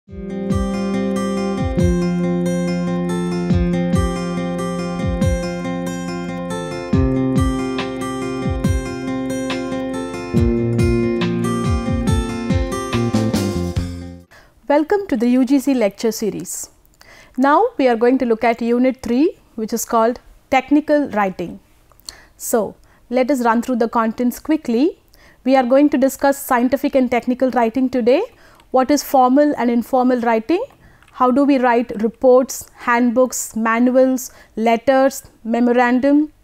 Welcome to the UGC lecture series. Now we are going to look at Unit 3, which is called Technical Writing. So let us run through the contents quickly. We are going to discuss scientific and technical writing today. What is formal and informal writing? How do we write reports, handbooks, manuals, letters, memorandum,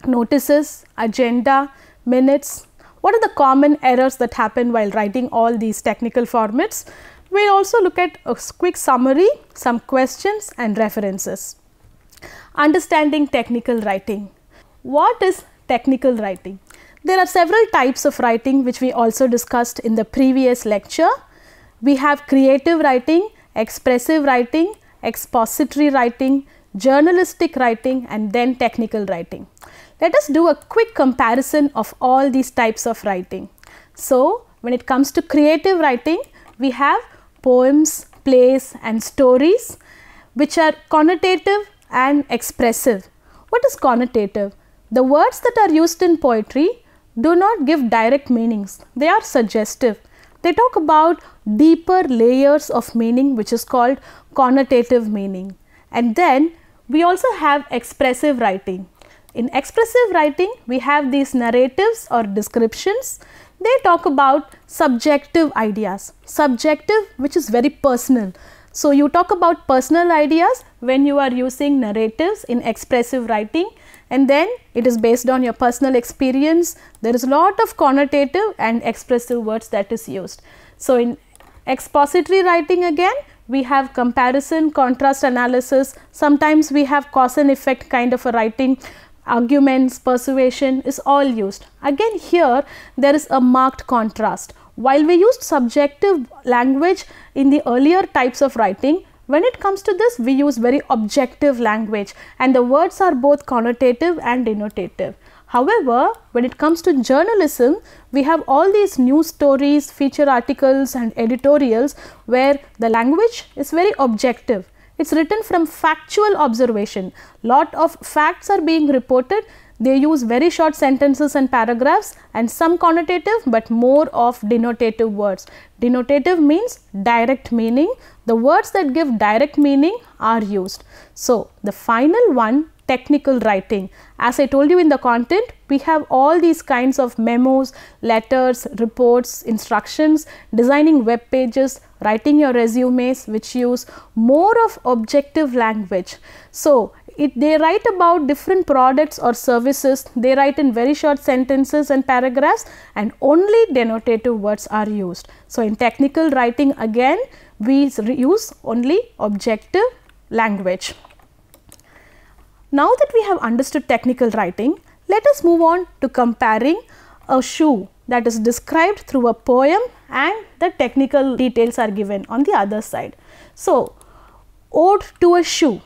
notices, agenda, minutes? What are the common errors that happen while writing all these technical formats? We will also look at a quick summary, some questions and references. Understanding technical writing. What is technical writing? There are several types of writing which we also discussed in the previous lecture. We have creative writing, expressive writing, expository writing, journalistic writing, and then technical writing. Let us do a quick comparison of all these types of writing. So when it comes to creative writing, we have poems, plays and stories which are connotative and expressive. What is connotative? The words that are used in poetry do not give direct meanings, they are suggestive. They talk about deeper layers of meaning, which is called connotative meaning. And then we also have expressive writing. In expressive writing, we have these narratives or descriptions. They talk about subjective ideas, subjective which is very personal. So you talk about personal ideas when you are using narratives in expressive writing, and then it is based on your personal experience. There is a lot of connotative and expressive words that is used. So in expository writing again, we have comparison, contrast analysis, sometimes we have cause and effect kind of a writing. Arguments, persuasion is all used. Again here there is a marked contrast. While we used subjective language in the earlier types of writing, when it comes to this we use very objective language and the words are both connotative and denotative. However, when it comes to journalism, we have all these news stories, feature articles and editorials where the language is very objective. It is written from factual observation. Lot of facts are being reported. They use very short sentences and paragraphs and some connotative but more of denotative words. Denotative means direct meaning. The words that give direct meaning are used. So the final one, technical writing. As I told you in the content, we have all these kinds of memos, letters, reports, instructions, designing web pages, writing your resumes which use more of objective language. So they write about different products or services, they write in very short sentences and paragraphs and only denotative words are used. So in technical writing again we use only objective language. Now that we have understood technical writing, let us move on to comparing a shoe that is described through a poem and the technical details are given on the other side. So, Ode to a Shoe.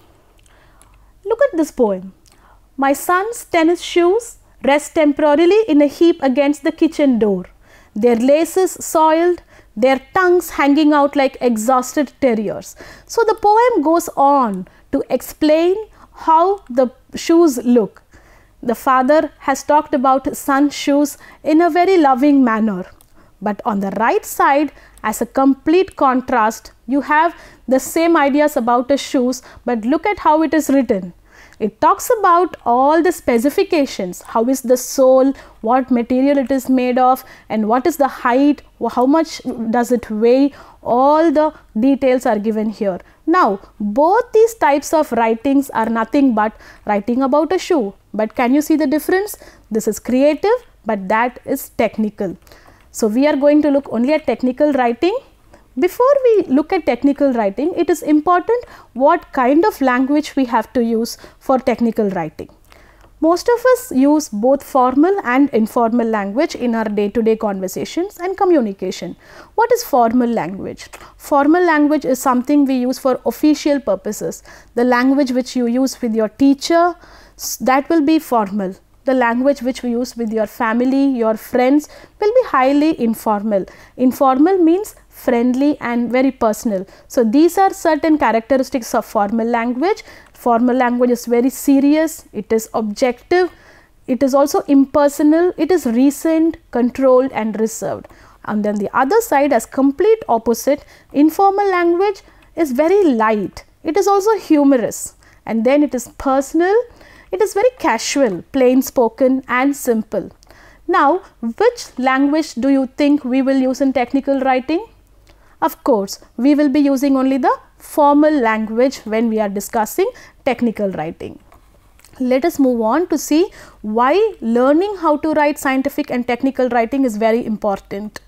Look at this poem. My son's tennis shoes rest temporarily in a heap against the kitchen door, their laces soiled, their tongues hanging out like exhausted terriers. So, the poem goes on to explain how the shoes look. The father has talked about his son's shoes in a very loving manner. But on the right side, as a complete contrast, you have the same ideas about the shoes, but look at how it is written. It talks about all the specifications, how is the sole, what material it is made of and what is the height, how much does it weigh, all the details are given here. Now, both these types of writings are nothing but writing about a shoe, but can you see the difference? This is creative, but that is technical. So, we are going to look only at technical writing. Before we look at technical writing, it is important what kind of language we have to use for technical writing. Most of us use both formal and informal language in our day-to-day conversations and communication. What is formal language? Formal language is something we use for official purposes. The language which you use with your teacher, that will be formal. The language which we use with your family, your friends will be highly informal. Informal means friendly and very personal. So these are certain characteristics of formal language. Formal language is very serious, it is objective, it is also impersonal, it is recent, controlled and reserved. And then the other side, as complete opposite, informal language is very light, it is also humorous, and then it is personal, it is very casual, plain spoken and simple. Now, which language do you think we will use in technical writing? Of course, we will be using only the formal language when we are discussing technical writing. Let us move on to see why learning how to write scientific and technical writing is very important.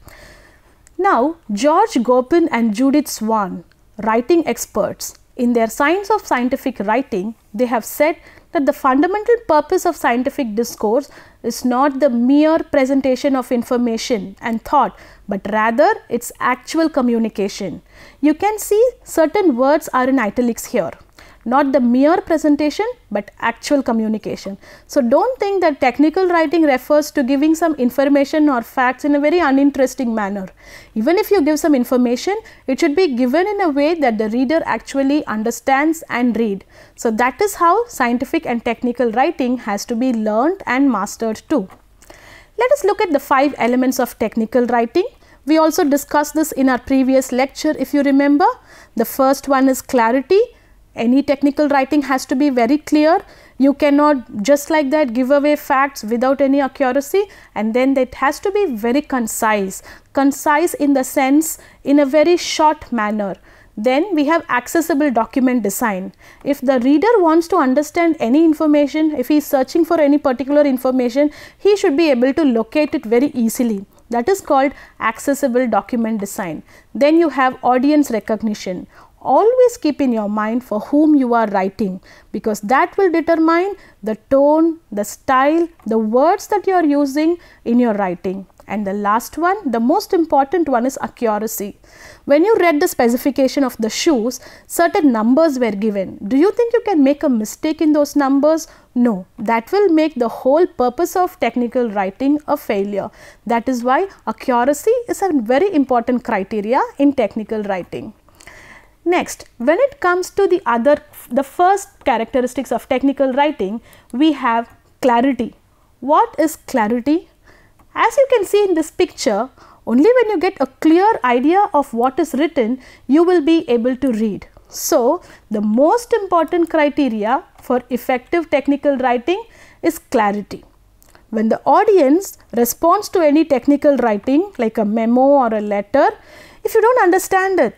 Now, George Gopin and Judith Swan, writing experts, in their Science of Scientific Writing, they have said that the fundamental purpose of scientific discourse is not the mere presentation of information and thought, but rather its actual communication. You can see certain words are in italics here. Not the mere presentation, but actual communication. So don't think that technical writing refers to giving some information or facts in a very uninteresting manner. Even if you give some information, it should be given in a way that the reader actually understands and read. So that is how scientific and technical writing has to be learned and mastered too. Let us look at the 5 elements of technical writing. We also discussed this in our previous lecture, if you remember. The first one is clarity. Any technical writing has to be very clear. You cannot just like that give away facts without any accuracy, and then it has to be very concise. Concise in the sense in a very short manner. Then we have accessible document design. If the reader wants to understand any information, if he is searching for any particular information, he should be able to locate it very easily. That is called accessible document design. Then you have audience recognition. Always keep in your mind for whom you are writing, because that will determine the tone, the style, the words that you are using in your writing. And the last one, the most important one, is accuracy. When you read the specification of the shoes, certain numbers were given. Do you think you can make a mistake in those numbers? No, that will make the whole purpose of technical writing a failure. That is why accuracy is a very important criteria in technical writing. Next, when it comes to the first characteristics of technical writing, we have clarity. What is clarity? As you can see in this picture, only when you get a clear idea of what is written, you will be able to read. So, the most important criteria for effective technical writing is clarity. When the audience responds to any technical writing like a memo or a letter, if you don't understand it,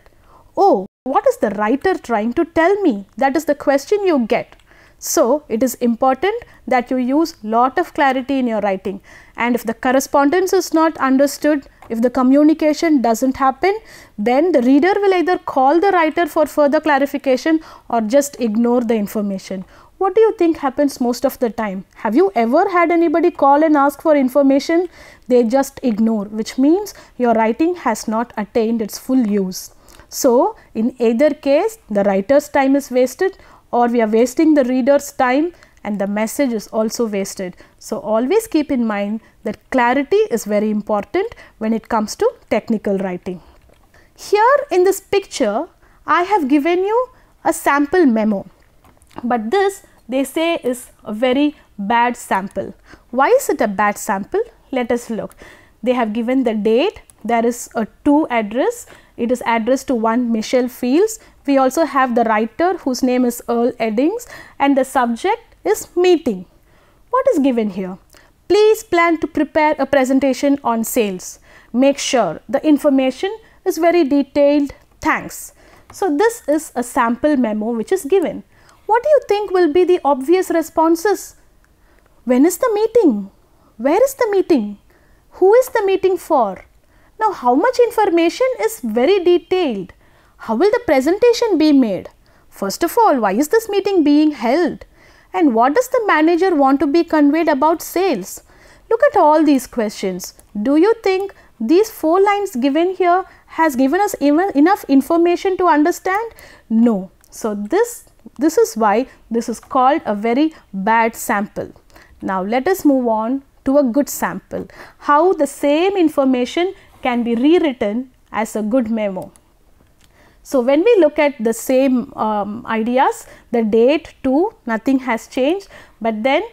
oh, what is the writer trying to tell me? That is the question you get. So, it is important that you use lot of clarity in your writing, and if the correspondence is not understood, if the communication doesn't happen, then the reader will either call the writer for further clarification or just ignore the information. What do you think happens most of the time? Have you ever had anybody call and ask for information? They just ignore, which means your writing has not attained its full use. So, in either case, the writer's time is wasted, or we are wasting the reader's time, and the message is also wasted. So, always keep in mind that clarity is very important when it comes to technical writing. Here in this picture, I have given you a sample memo, but this they say is a very bad sample. Why is it a bad sample? Let us look. They have given the date, there is a to address, it is addressed to one Michelle Fields. We also have the writer whose name is Earl Eddings, and the subject is meeting. What is given here? Please plan to prepare a presentation on sales. Make sure the information is very detailed. Thanks. So, this is a sample memo which is given. What do you think will be the obvious responses? When is the meeting? Where is the meeting? Who is the meeting for? Now, how much information is very detailed? How will the presentation be made? First of all, why is this meeting being held? And what does the manager want to be conveyed about sales? Look at all these questions. Do you think these 4 lines given here has given us even enough information to understand? No. So, this is why this is called a very bad sample. Now, let us move on to a good sample. How the same information can be rewritten as a good memo. So, when we look at the same ideas, the date too, nothing has changed, but then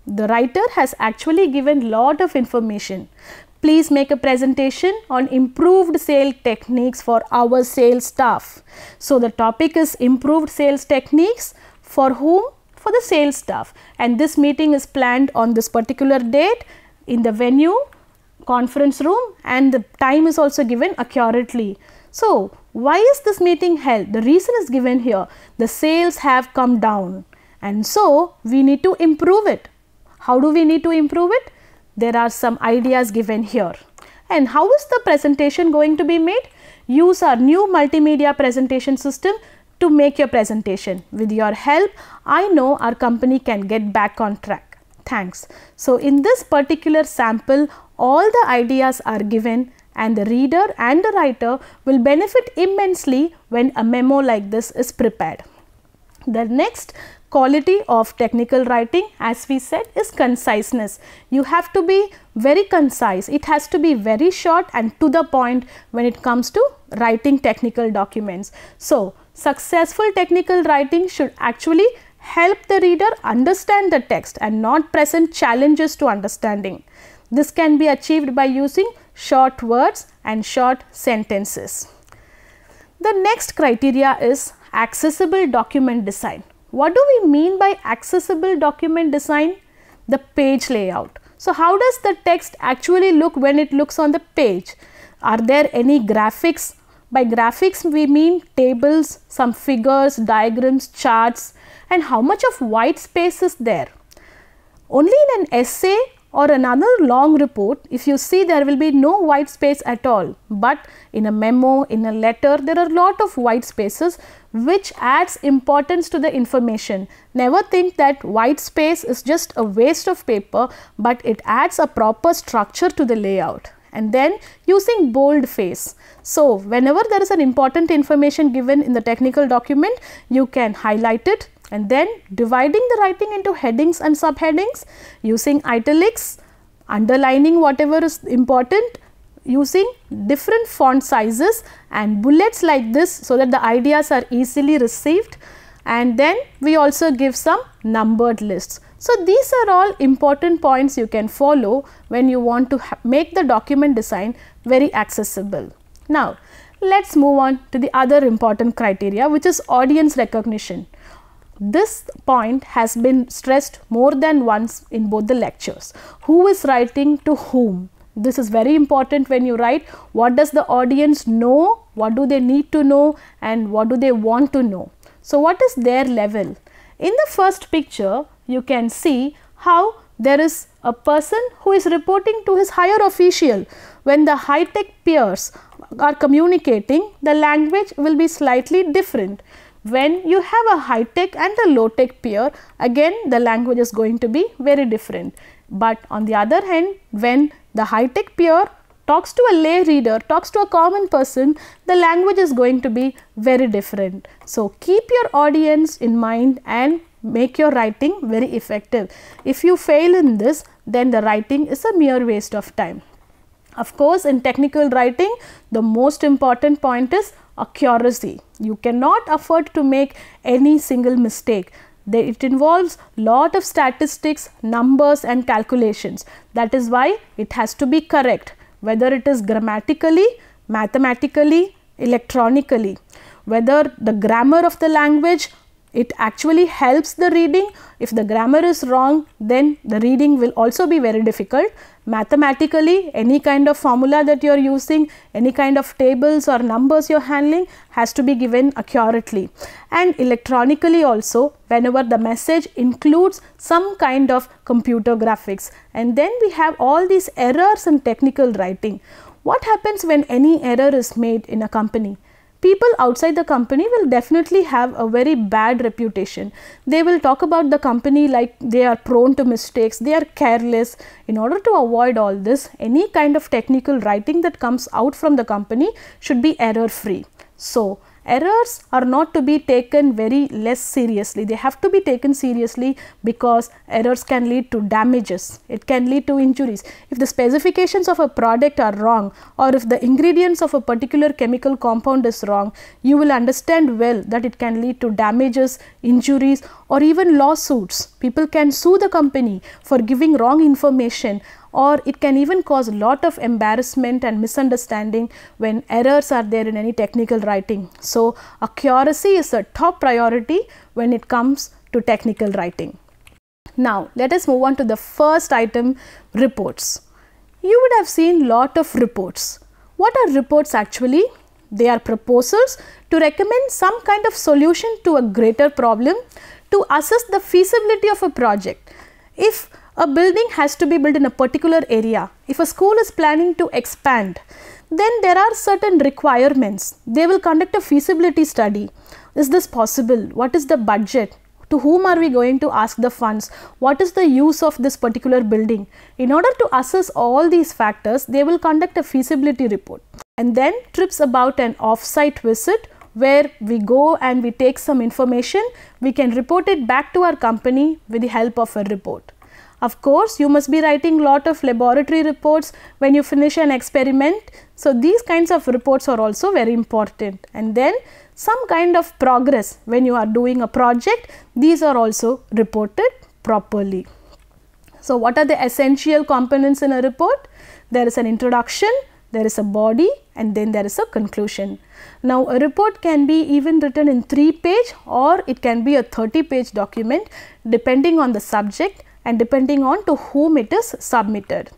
the writer has actually given lot of information. Please make a presentation on improved sales techniques for our sales staff. So, the topic is improved sales techniques for whom? For the sales staff, and this meeting is planned on this particular date in the venue, conference room, and the time is also given accurately. So, why is this meeting held? The reason is given here. The sales have come down, and so we need to improve it. How do we need to improve it? There are some ideas given here. And how is the presentation going to be made? Use our new multimedia presentation system to make your presentation. With your help, I know our company can get back on track. Thanks. So, in this particular sample, all the ideas are given, and the reader and the writer will benefit immensely when a memo like this is prepared. The next quality of technical writing, as we said, is conciseness. You have to be very concise. It has to be very short and to the point when it comes to writing technical documents. So, successful technical writing should actually help the reader understand the text and not present challenges to understanding. This can be achieved by using short words and short sentences. The next criteria is accessible document design. What do we mean by accessible document design? The page layout. So, how does the text actually look when it looks on the page? Are there any graphics? By graphics we mean tables, some figures, diagrams, charts, and how much of white space is there? Only in an essay or another long report, if you see, there will be no white space at all, but in a memo, in a letter, there are a lot of white spaces which adds importance to the information. Never think that white space is just a waste of paper, but it adds a proper structure to the layout. And then using boldface. So, whenever there is an important information given in the technical document, you can highlight it, and then dividing the writing into headings and subheadings, using italics, underlining whatever is important, using different font sizes and bullets like this, so that the ideas are easily received, and then we also give some numbered lists. So, these are all important points you can follow when you want to make the document design very accessible. Now, let us move on to the other important criteria, which is audience recognition. This point has been stressed more than once in both the lectures. Who is writing to whom? This is very important when you write. What does the audience know? What do they need to know? And what do they want to know? So, what is their level? In the first picture, you can see how there is a person who is reporting to his higher official. When the high-tech peers are communicating, the language will be slightly different. When you have a high-tech and a low-tech peer, again the language is going to be very different. But on the other hand, when the high-tech peer talks to a lay reader, talks to a common person, the language is going to be very different. So, keep your audience in mind and make your writing very effective. If you fail in this, then the writing is a mere waste of time. Of course, in technical writing, the most important point is accuracy. You cannot afford to make any single mistake. It involves lot of statistics, numbers and calculations. That is why it has to be correct, whether it is grammatically, mathematically, electronically, whether the grammar of the language, it actually helps the reading. If the grammar is wrong, then the reading will also be very difficult. Mathematically, any kind of formula that you are using, any kind of tables or numbers you are handling has to be given accurately. And electronically also, whenever the message includes some kind of computer graphics. And then we have all these errors in technical writing. What happens when any error is made in a company? People outside the company will definitely have a very bad reputation. They will talk about the company like they are prone to mistakes, they are careless. In order to avoid all this, any kind of technical writing that comes out from the company should be error free. So, errors are not to be taken very less seriously. They have to be taken seriously because errors can lead to damages, it can lead to injuries. If the specifications of a product are wrong, or if the ingredients of a particular chemical compound is wrong, you will understand well that it can lead to damages, injuries, or even lawsuits. People can sue the company for giving wrong information, or it can even cause a lot of embarrassment and misunderstanding when errors are there in any technical writing. So, accuracy is a top priority when it comes to technical writing. Now, let us move on to the first item, reports. You would have seen lot of reports. What are reports actually? They are proposals to recommend some kind of solution to a greater problem, to assess the feasibility of a project. If a building has to be built in a particular area, if a school is planning to expand, then there are certain requirements. They will conduct a feasibility study. Is this possible? What is the budget? To whom are we going to ask the funds? What is the use of this particular building? In order to assess all these factors, they will conduct a feasibility report. And then trips about an off-site visit where we go and we take some information, we can report it back to our company with the help of a report. Of course, you must be writing lot of laboratory reports when you finish an experiment. So, these kinds of reports are also very important. And then some kind of progress when you are doing a project, these are also reported properly. So, what are the essential components in a report? There is an introduction, there is a body, and then there is a conclusion. Now, a report can be even written in 3-page or it can be a 30-page document depending on the subject and depending on to whom it is submitted.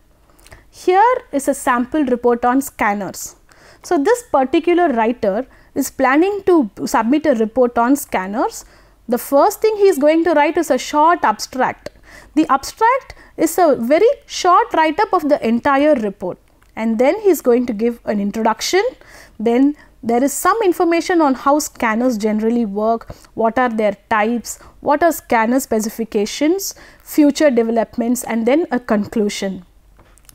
Here is a sample report on scanners. So, this particular writer is planning to submit a report on scanners. The first thing he is going to write is a short abstract. The abstract is a very short write-up of the entire report, and then he is going to give an introduction. Then there is some information on how scanners generally work, what are their types, what are scanner specifications, future developments, and then a conclusion.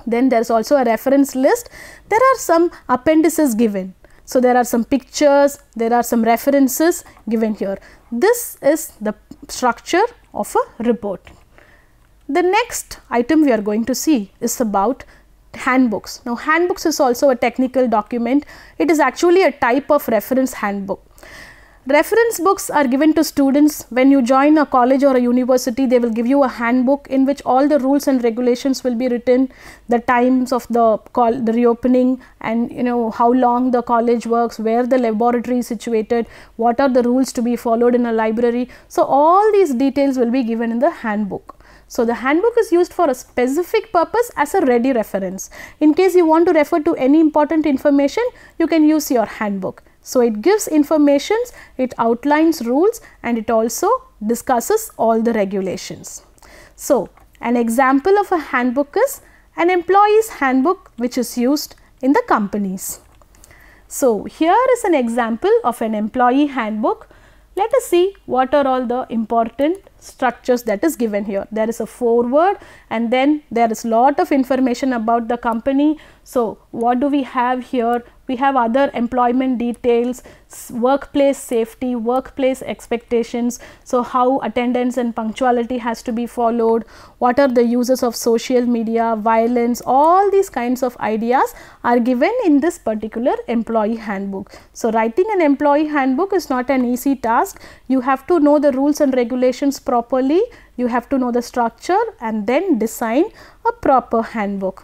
Then there is also a reference list. There are some appendices given. So, there are some pictures, there are some references given here. This is the structure of a report. The next item we are going to see is about handbooks. Now, handbooks is also a technical document. It is actually a type of reference handbook. Reference books are given to students when you join a college or a university. They will give you a handbook in which all the rules and regulations will be written, the times of the reopening, and how long the college works, where the laboratory is situated, what are the rules to be followed in a library. So, all these details will be given in the handbook. So, the handbook is used for a specific purpose as a ready reference. In case you want to refer to any important information, you can use your handbook. So, it gives informations, it outlines rules, and it also discusses all the regulations. So, an example of a handbook is an employee's handbook which is used in the companies. So, here is an example of an employee handbook. Let us see what are all the important structures that is given here. There is a foreword, and then there is lot of information about the company. So, what do we have here? We have other employment details, workplace safety, workplace expectations. So, how attendance and punctuality has to be followed, what are the uses of social media, violence, all these kinds of ideas are given in this particular employee handbook. So, writing an employee handbook is not an easy task. You have to know the rules and regulations properly, you have to know the structure, and then design a proper handbook.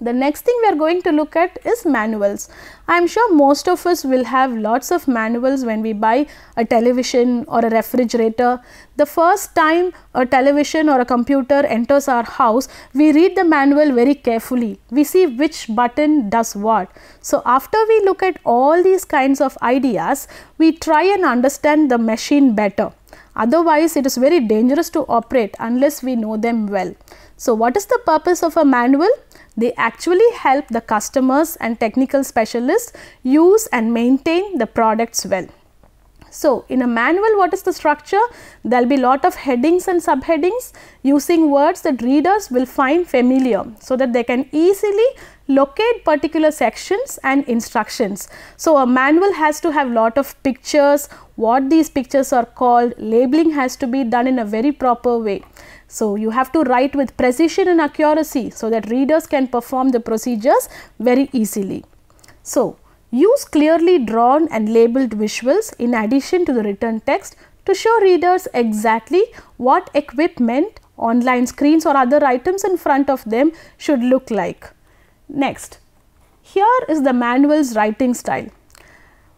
The next thing we are going to look at is manuals. I am sure most of us will have lots of manuals when we buy a television or a refrigerator. The first time a television or a computer enters our house, we read the manual very carefully. We see which button does what. So, after we look at all these kinds of ideas, we try and understand the machine better. Otherwise, it is very dangerous to operate unless we know them well. So, what is the purpose of a manual? They actually help the customers and technical specialists use and maintain the products well. So, in a manual, what is the structure? There will be lot of headings and subheadings using words that readers will find familiar, so that they can easily locate particular sections and instructions. So, a manual has to have lot of pictures, what these pictures are called, labeling has to be done in a very proper way. So, you have to write with precision and accuracy, so that readers can perform the procedures very easily. So, use clearly drawn and labeled visuals in addition to the written text to show readers exactly what equipment, online screens or other items in front of them should look like. Next, here is the manual's writing style.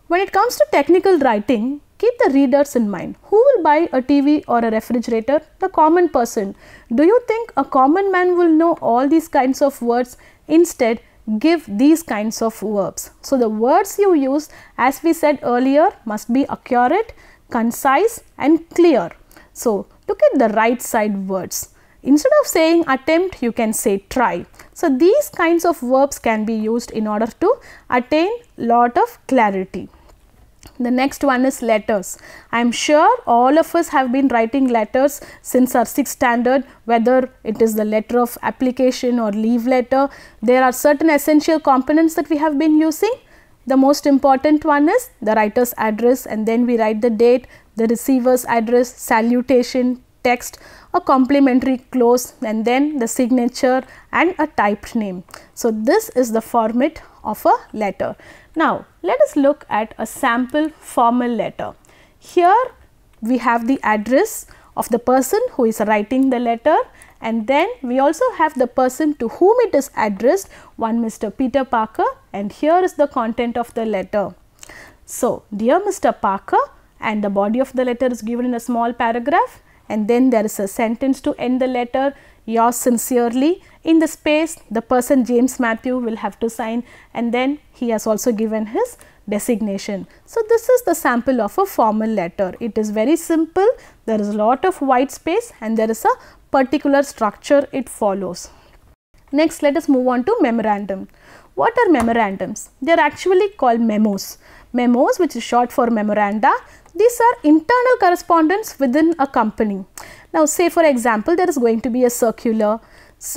When it comes to technical writing, keep the readers in mind. Who will buy a TV or a refrigerator? The common person. Do you think a common man will know all these kinds of words? Instead, give these kinds of verbs. So, the words you use, as we said earlier, must be accurate, concise and clear. So, look at the right side words. Instead of saying attempt, you can say try. So, these kinds of verbs can be used in order to attain lot of clarity. The next one is letters. I am sure all of us have been writing letters since our 6th standard, whether it is the letter of application or leave letter. There are certain essential components that we have been using. The most important one is the writer's address, and then we write the date, the receiver's address, salutation, text, a complimentary close, and then the signature and a typed name. So, this is the format of a letter. Now, let us look at a sample formal letter. Here we have the address of the person who is writing the letter, and then we also have the person to whom it is addressed, one Mr. Peter Parker, and here is the content of the letter. So, dear Mr. Parker, and the body of the letter is given in a small paragraph, and then there is a sentence to end the letter, yours sincerely. In the space, the person James Matthew will have to sign, and then he has also given his designation. So, this is the sample of a formal letter. It is very simple, there is a lot of white space and there is a particular structure it follows. Next, let us move on to memorandum. What are memorandums? They are actually called memos. Memos, which is short for memoranda, these are internal correspondence within a company. Now, say for example, there is going to be a circular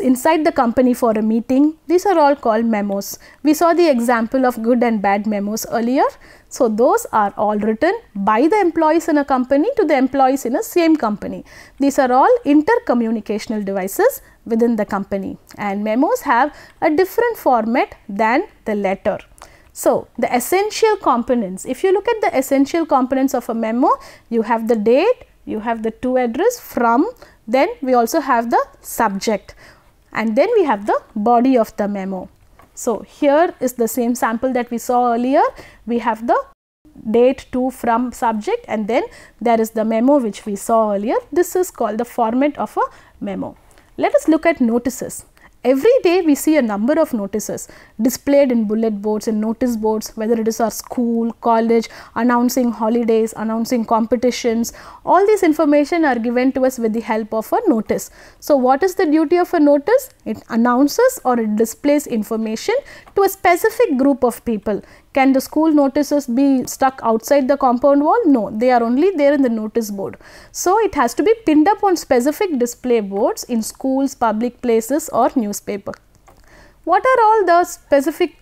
inside the company for a meeting. These are all called memos. We saw the example of good and bad memos earlier. So, those are all written by the employees in a company to the employees in a same company. These are all intercommunicational devices within the company, and memos have a different format than the letter. So, the essential components, if you look at the essential components of a memo, you have the date, you have the to address, from, then we also have the subject, and then we have the body of the memo. So, here is the same sample that we saw earlier. We have the date, to, from, subject, and then there is the memo which we saw earlier. This is called the format of a memo. Let us look at notices. Every day we see a number of notices displayed in bullet boards and notice boards, whether it is our school, college, announcing holidays, announcing competitions. All these information are given to us with the help of a notice. So, what is the duty of a notice? It announces or it displays information to a specific group of people. Can the school notices be stuck outside the compound wall? No, they are only there in the notice board. So, it has to be pinned up on specific display boards in schools, public places or newspaper. What are all the specific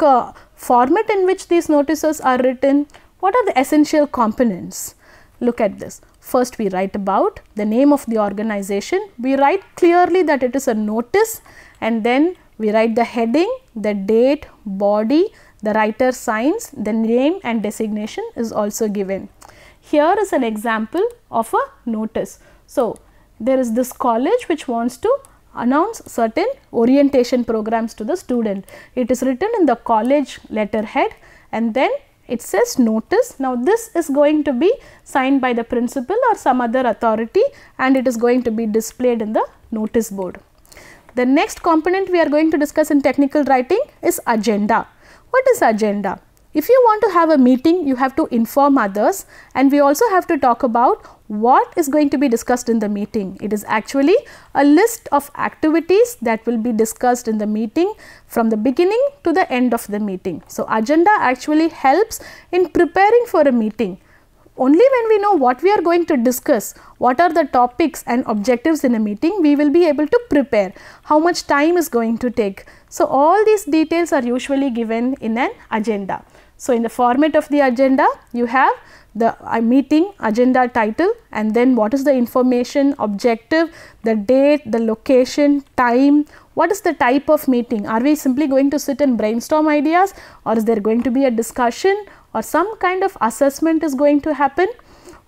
format in which these notices are written? What are the essential components? Look at this. First, we write about the name of the organization. We write clearly that it is a notice, and then we write the heading, the date, body, the writer signs, the name and designation is also given. Here is an example of a notice. So, there is this college which wants to announce certain orientation programs to the student. It is written in the college letterhead, and then it says notice. Now, this is going to be signed by the principal or some other authority, and it is going to be displayed in the notice board. The next component we are going to discuss in technical writing is agenda. What is agenda? If you want to have a meeting, you have to inform others, and we also have to talk about what is going to be discussed in the meeting. It is actually a list of activities that will be discussed in the meeting from the beginning to the end of the meeting. So, agenda actually helps in preparing for a meeting. only when we know what we are going to discuss, what are the topics and objectives in a meeting, we will be able to prepare how much time is going to take. So, all these details are usually given in an agenda. So, in the format of the agenda, you have the meeting agenda title, and then what is the information, objective, the date, the location, time, what is the type of meeting. Are we simply going to sit and brainstorm ideas, or is there going to be a discussion or some kind of assessment is going to happen?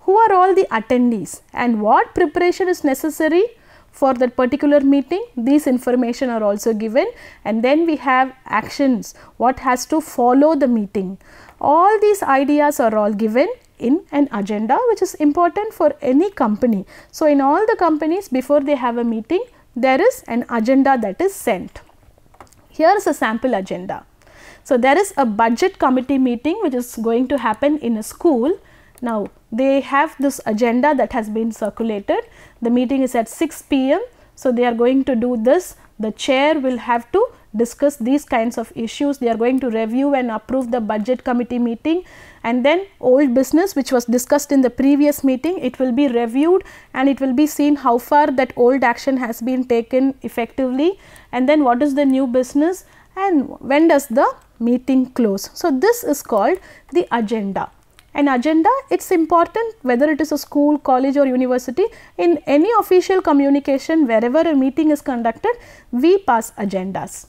Who are all the attendees and what preparation is necessary for that particular meeting? These information are also given, and then we have actions, what has to follow the meeting. All these ideas are all given in an agenda, which is important for any company. So, in all the companies, before they have a meeting, there is an agenda that is sent. Here is a sample agenda. So, there is a budget committee meeting which is going to happen in a school. Now, they have this agenda that has been circulated. The meeting is at 6 p.m. So, they are going to do this. The chair will have to discuss these kinds of issues. They are going to review and approve the budget committee meeting, and then old business which was discussed in the previous meeting, it will be reviewed and it will be seen how far that old action has been taken effectively, and then what is the new business and when does the meeting close. So, this is called the agenda. An agenda, it is important whether it is a school, college or university, in any official communication wherever a meeting is conducted, we pass agendas.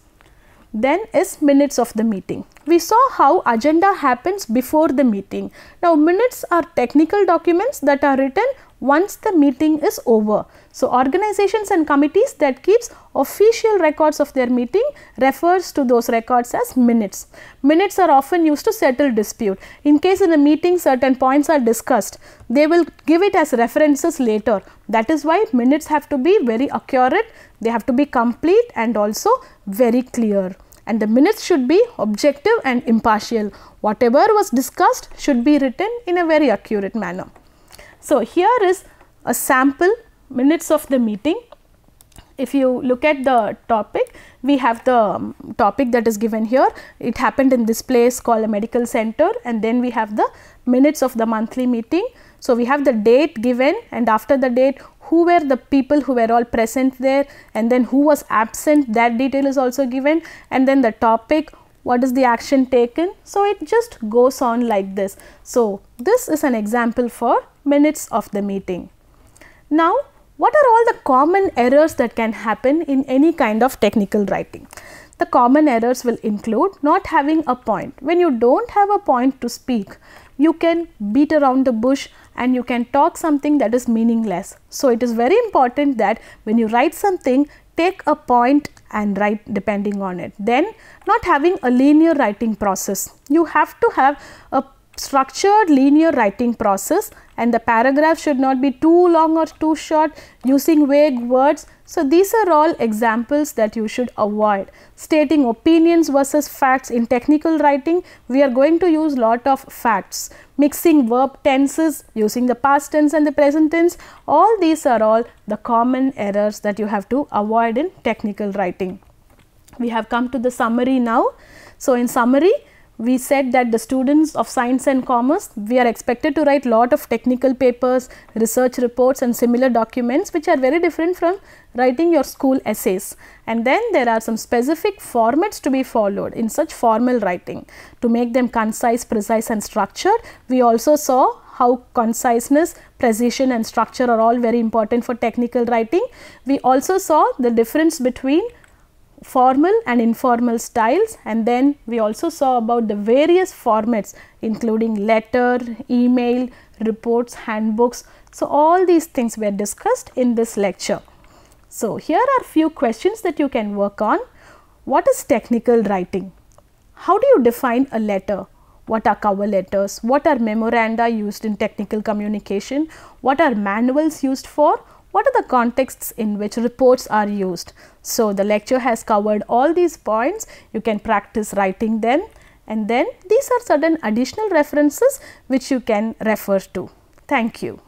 Then is minutes of the meeting. We saw how agenda happens before the meeting. Now, minutes are technical documents that are written once the meeting is over. So, organizations and committees that keeps official records of their meeting refers to those records as minutes. Minutes are often used to settle dispute. In case in a meeting certain points are discussed, they will give it as references later. That is why minutes have to be very accurate, they have to be complete and also very clear. And the minutes should be objective and impartial. Whatever was discussed should be written in a very accurate manner. So, here is a sample minutes of the meeting. If you look at the topic, we have the topic that is given here. It happened in this place called a medical center, and then we have the minutes of the monthly meeting. So, we have the date given, and after the date, who were the people who were all present there, and then who was absent, that detail is also given, and then the topic, what is the action taken. So, it just goes on like this. So, this is an example for minutes of the meeting. Now, what are all the common errors that can happen in any kind of technical writing? The common errors will include not having a point. When you do not have a point to speak, you can beat around the bush and you can talk something that is meaningless. So, it is very important that when you write something, take a point and write depending on it. Then, not having a linear writing process. You have to have a structured linear writing process, and the paragraph should not be too long or too short, using vague words. So, these are all examples that you should avoid. Stating opinions versus facts. In technical writing, we are going to use lot of facts. Mixing verb tenses, using the past tense and the present tense, all these are all the common errors that you have to avoid in technical writing. We have come to the summary now. So, in summary, we said that the students of science and commerce, we are expected to write lot of technical papers, research reports and similar documents which are very different from writing your school essays. And then there are some specific formats to be followed in such formal writing to make them concise, precise and structured. We also saw how conciseness, precision and structure are all very important for technical writing. We also saw the difference between formal and informal styles, and then we also saw about the various formats including letter, email, reports, handbooks. So, all these things were discussed in this lecture. So, here are few questions that you can work on. What is technical writing? How do you define a letter? What are cover letters? What are memoranda used in technical communication? What are manuals used for? What are the contexts in which reports are used? So, the lecture has covered all these points. You can practice writing them, and then these are certain additional references which you can refer to. Thank you.